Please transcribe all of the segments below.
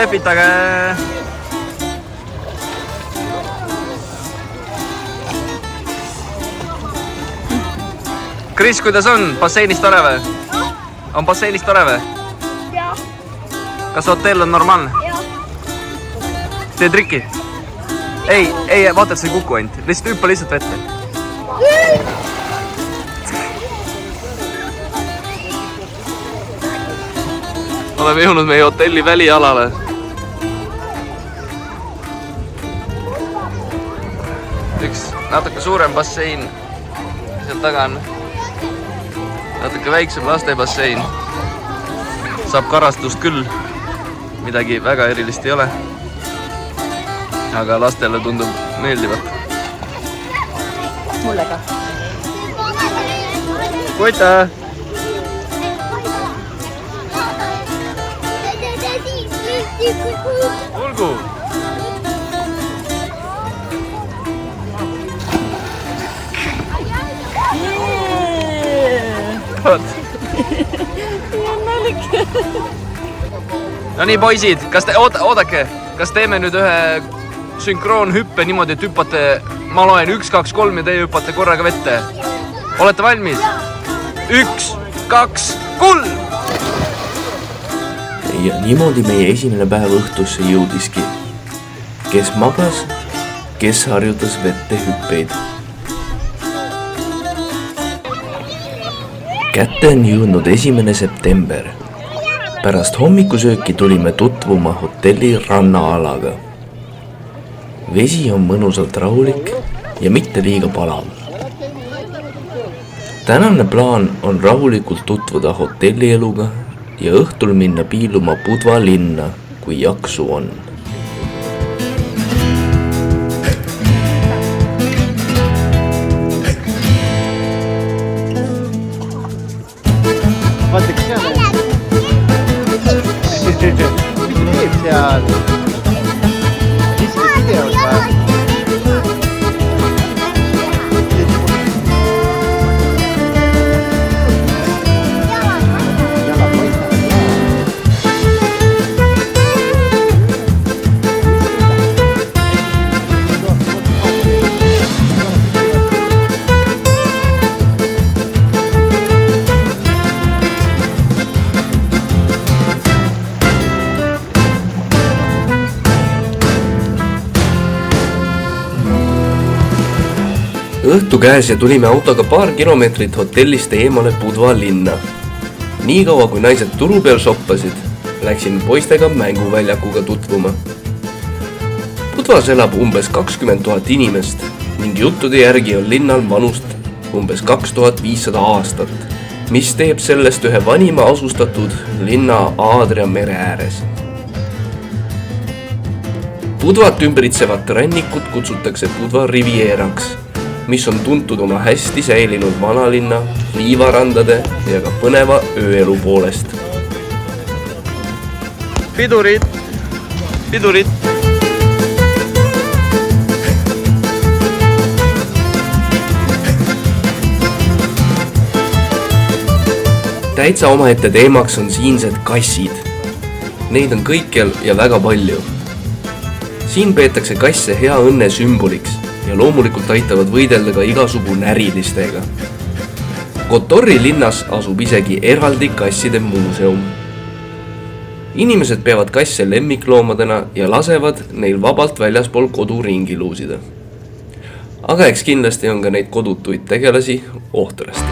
lehvitage. Kris, kuidas on? Basseinis tore või? On basseinis tore või? Jah. Kas hotell on normaalne? Jah. Tee trikki? Ei, vaata, et sa ei kuku ainult. Lihtsalt hüppa lihtsalt vette. Oleme jõudnud meie hotelli välialale. Üks natuke suurem bassein. Seal taga on natuke väiksem lastebassein. Saab karastust küll. Midagi väga erilist ei ole. Aga lastele tundub meeldivat. Mulle ka. Koita! Olgu! No nii, poisid, kas te, oodake, kas teeme nüüd ühe sünkroonhüppe niimoodi, et hüppate, ma loen 1, 2, 3 ja teie hüppate korraga vette. Olete valmis? 1, 2, 3! Ja niimoodi meie esimene päev õhtusse jõudiski. Kes magas, kes harjutas vette hüppeid. Kätte on jõudnud 1. september. Pärast hommikusööki tulime tutvuma hotelli rannaalaga. Vesi on mõnusalt rahulik ja mitte liiga palav. Tänane plaan on rahulikult tutvuda hotellieluga ja õhtul minna piiluma Budva linna, kui jaksu on. Vaata, kes seal on? Mis teeb seal? Mis videos või? Õhtu käes ja tulime autoga paar kilomeetrit hotellist eemale Budva linna. Nii kaua kui naised turu peal shoppasid, läksin poistega mänguväljakuga tutvuma. Budvas elab umbes 20 000 inimest ning juttude järgi on linnal vanust umbes 2500 aastat, mis teeb sellest ühe vanima asustatud linna Aadria mere ääres. Budvat ümbritsevat rannikut kutsutakse Budva rivieraks, mis on tuntud oma hästi säilinud vanalinna, liivarandade ja ka põneva ööelu poolest. Pidurid! Pidurid! Täitsa omaette teemaks on siinsed kassid. Neid on kõikjal ja väga palju. Siin peetakse kasse hea õnne sümboliks ja loomulikult aitavad võidelda ka igasugu närilistega. Kotori linnas asub isegi eraldi kasside muuseum. Inimesed peavad kasse lemmikloomadena ja lasevad neil vabalt väljaspool kodu ringi luusida. Aga eks kindlasti on ka neid kodutuid tegelasi Ohtrest.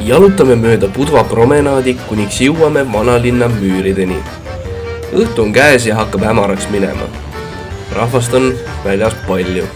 Jalutame mööda Budva promenaadi, kuniks jõuame vanalinna müürideni. Õhtu on käes ja hakkab hämaraks minema. Rahvast on väljas palju.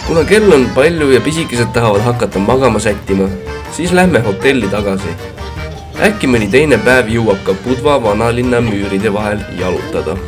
Kuna kell on palju ja pisikesed tahavad hakata magama sättima, siis lähme hotelli tagasi. Äkki mõni teine päev jõuab ka Budva vanalinna müüride vahel jalutada.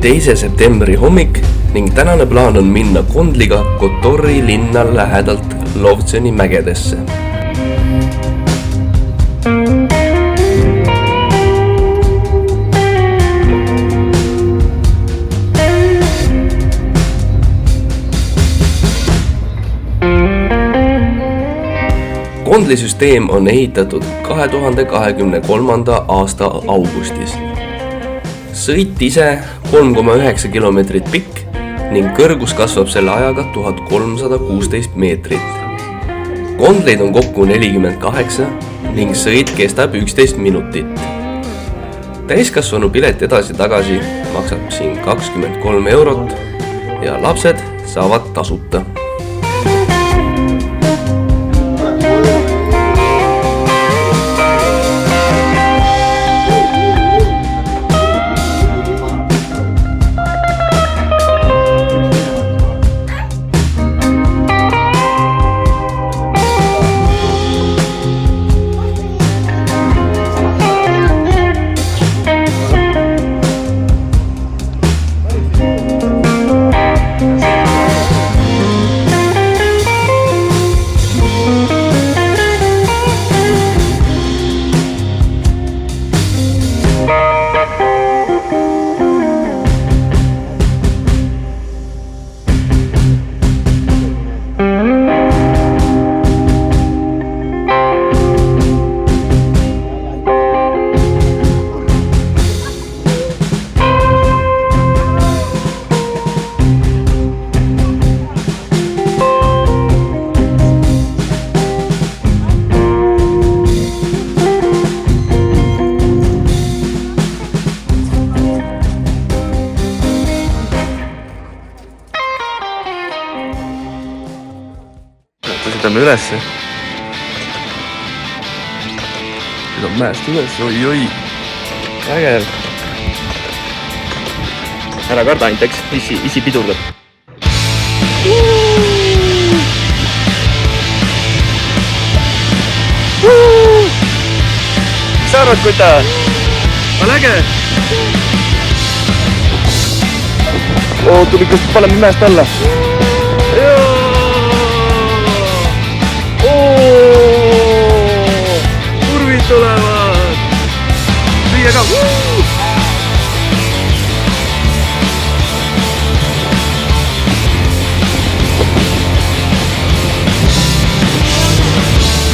Teise septembri hommik ning tänane plaan on minna Kondliga Kotori linna lähedalt Lovtseni mägedesse. Kondli süsteem on ehitatud 2023. aasta augustis. Sõit ise 3,9 kilomeetrit pikk ning kõrgus kasvab selle ajaga 1316 meetrit. Kondleid on kokku 48 ning sõit kestab 11 minutit. Täiskasvanu pilet edasi-tagasi maksab siin 23 eurot ja lapsed saavad tasuta. Sõidame ülesse. Sõidab mäest üles, oi. Ägev. Ära karda ainult, eks? Isi pidurdab. Mis sa arvad, Kuta? On äge? Tuli kas paneme mäest alla. Kurvid tulevad! Lüüa ka!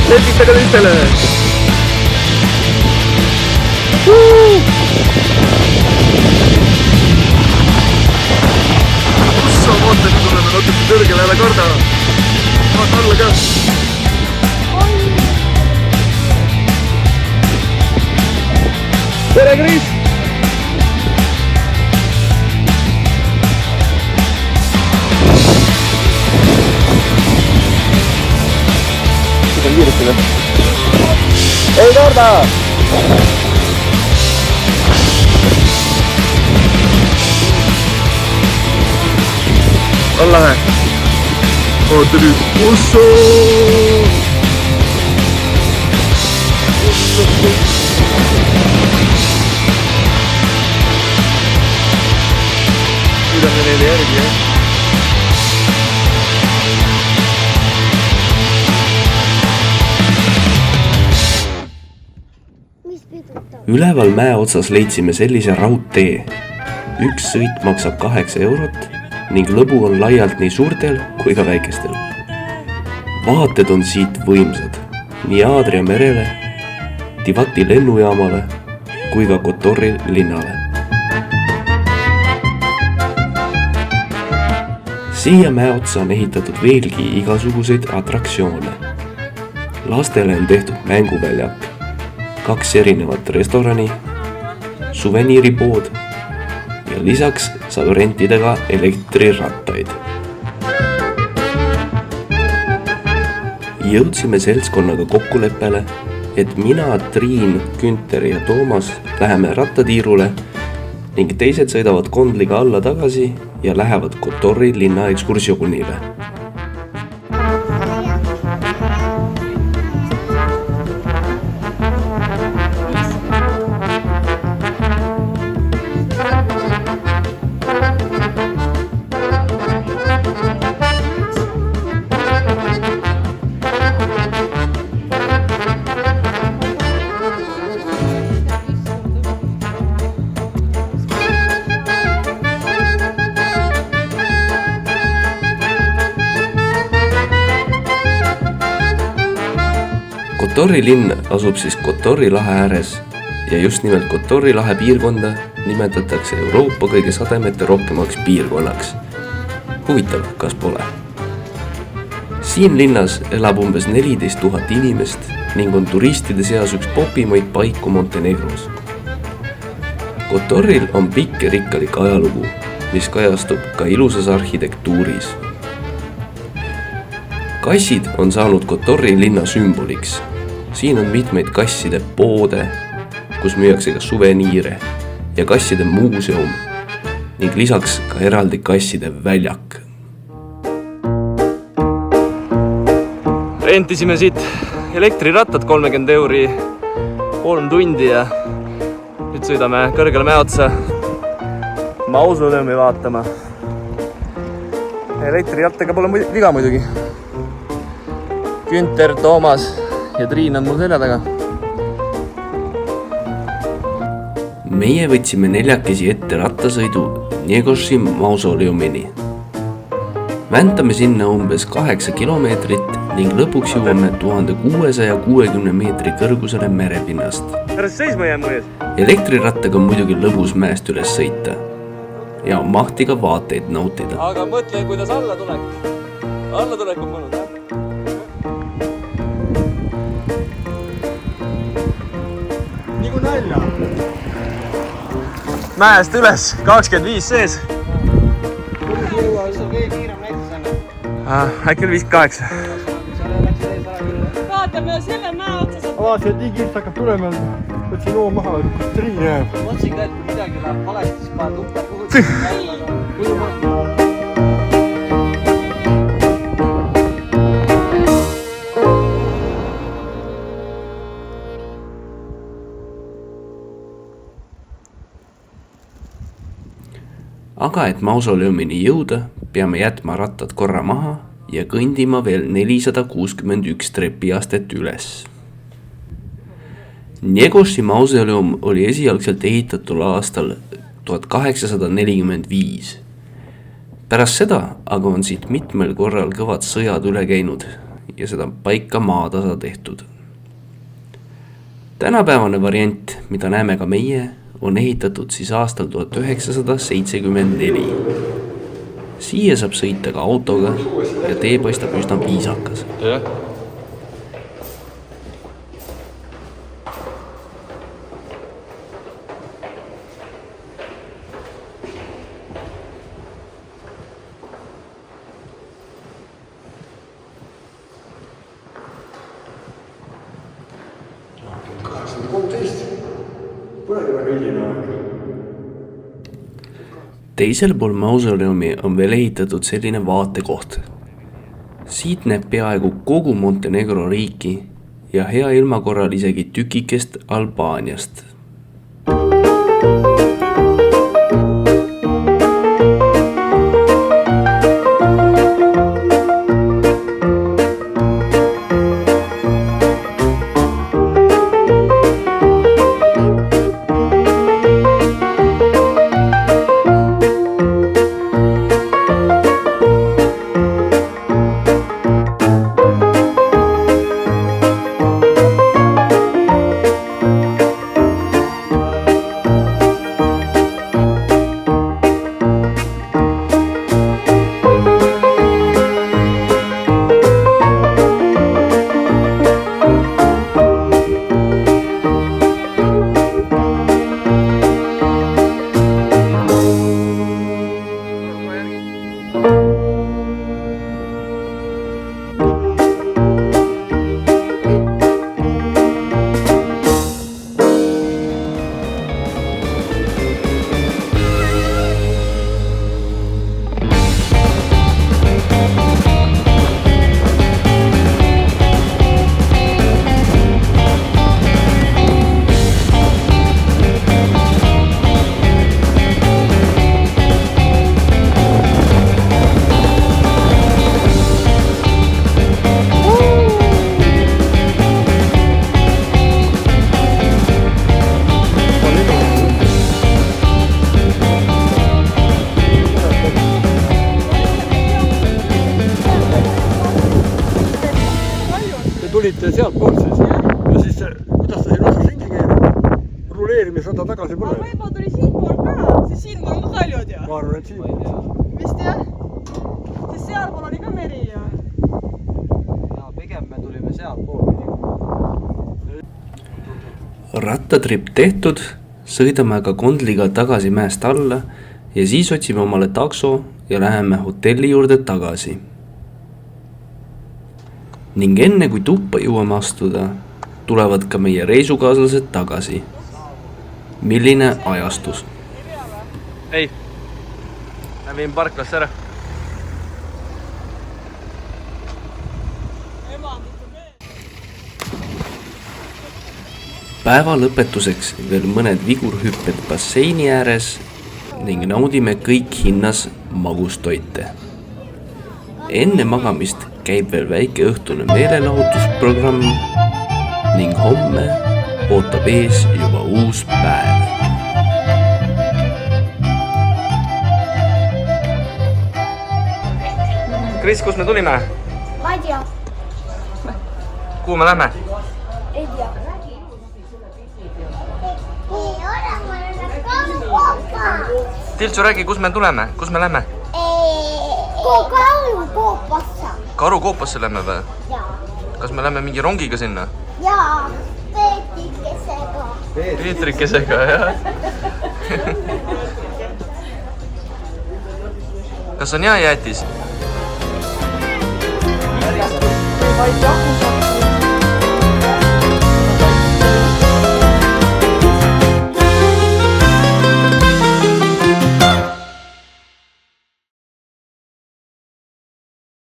Lepitage teistele! Kus sa vaata, nüüd oleme natuke kõrgele, ära karda! Vaata alla ka! Tere, Kris! sõitan kiiresti või? Ei karda! On lähe. Oota nüüd. Osso! Mida me neile järgi, jah? Üleval mäe otsas leidsime sellise raudtee. Üks sõit maksab 8 eurot ning lõbu on laialt nii suurtel kui ka väikestel. Vaated on siit võimsad nii Aadria merele, Tivati lennujaamale kui ka Kotori linnale. Siia mäe otsa on ehitatud veelgi igasuguseid atraktsioone. Lastele on tehtud mänguväljak, 2 erinevat restorani, suveniiripood ja lisaks saab rentida ka elektrirattaid. Jõudsime seltskonnaga kokkuleppele, et mina, Triin, Günter ja Toomas läheme rattatiirule ning teised sõidavad kondliga alla tagasi ja lähevad Kotori linna ekskursioonile. Kotori linn asub siis Kotori lahe ääres ja just nimelt Kotori lahe piirkonda nimetatakse Euroopa kõige sademete rohkemaks piirkonnaks. Huvitav, kas pole? Siin linnas elab umbes 14 000 inimest ning on turistide seas üks popimaid paiku Montenegros. Kotoril on pikk ja rikkalik ajalugu, mis kajastub ka ilusas arhitektuuris. Kassid on saanud Kotori linna sümboliks. Siin on mitmeid kasside poode, kus müüakse ka suveniire ja kasside muuseum ning lisaks ka eraldi kasside väljak. Rentisime siit elektrirattad 30 euri 3 tundi ja nüüd sõidame kõrgele mäe otsa mausoleumi vaatama. Elektrirattaga pole viga muidugi. Günter, Toomas ja Triin on mul selja taga. Meie võtsime 4 ette rattasõidu Njegoši mausoleumini. Väntame sinna umbes 8 kilomeetrit ning lõpuks jõuame 1660 meetri kõrgusele merepinnast. Ära seisma jää mu ees. Elektrirattaga on muidugi lõbus mäest üles sõita ja mahtiga vaateid nautida. Aga mõtle, kuidas alla tulek. Alla tulek on mõnus, jah? Nagu nalja. Mäest üles, 25 sees. Äkki oli 58. Vaatame selle mäe otsas. Vaatasin, et nii kiirst hakkab tulema. Võtsin loo maha, kus Triin jääb. Mõtlesin ka, et kui midagi läheb valesti, siis paned uppe kuhugi. Aga et mausoleumini jõuda, peame jätma rattad korra maha ja kõndima veel 461 trepiastet üles. Njegoši mausoleum oli esialgselt ehitatud aastal 1845. Pärast seda aga on siit mitmel korral kõvad sõjad üle käinud ja seda paika maatasa tehtud. Tänapäevane variant, mida näeme ka meie, on ehitatud siis aastal 1974. Siia saab sõita ka autoga ja tee paistab üsna viisakas. Jah. Teisel pool mausoleumi on veel ehitatud selline vaatekoht. Siit näeb peaaegu kogu Montenegro riiki ja hea ilma korral isegi tükikest Albaaniast. Tulite sealt poolt siis ja siis kuidas ta siin otsas ringi käib? Ruleerimisrada tagasi pole? Võib-olla tuli siit poolt ka, siis siin pool on ka kaljud ja. Ma arvan, et siin poolt. Vist jah? Siis seal pool oli ka meri ja. Ja pigem me tulime sealt poolt. Rattatripp tehtud, sõidame aga Kondliga tagasi mäest alla ja siis otsime omale takso ja läheme hotelli juurde tagasi. Ning enne kui tuppa jõuame astuda, tulevad ka meie reisukaaslased tagasi. Milline ajastus? Ei, mä viin parklasse ära. Päeva lõpetuseks veel mõned vigurhüpped basseini ääres ning naudime kõik hinnas magustoite. Enne magamist käib veel väike õhtune meelelahutusprogramm ning homme ootab ees juba uus päev. Kris, kus me tulime? Ma ei tea. Kuhu me lähme? Ei tea. Tiltsu, räägi, kus me tuleme? Kus me lähme? Karukoopasse. Karukoopasse lähme või? Jaa. Kas me lähme mingi rongiga sinna? Jaa. Peetrikesega. Peetrikesega, jah. Kas on hea jäätis? Vaid jagu saab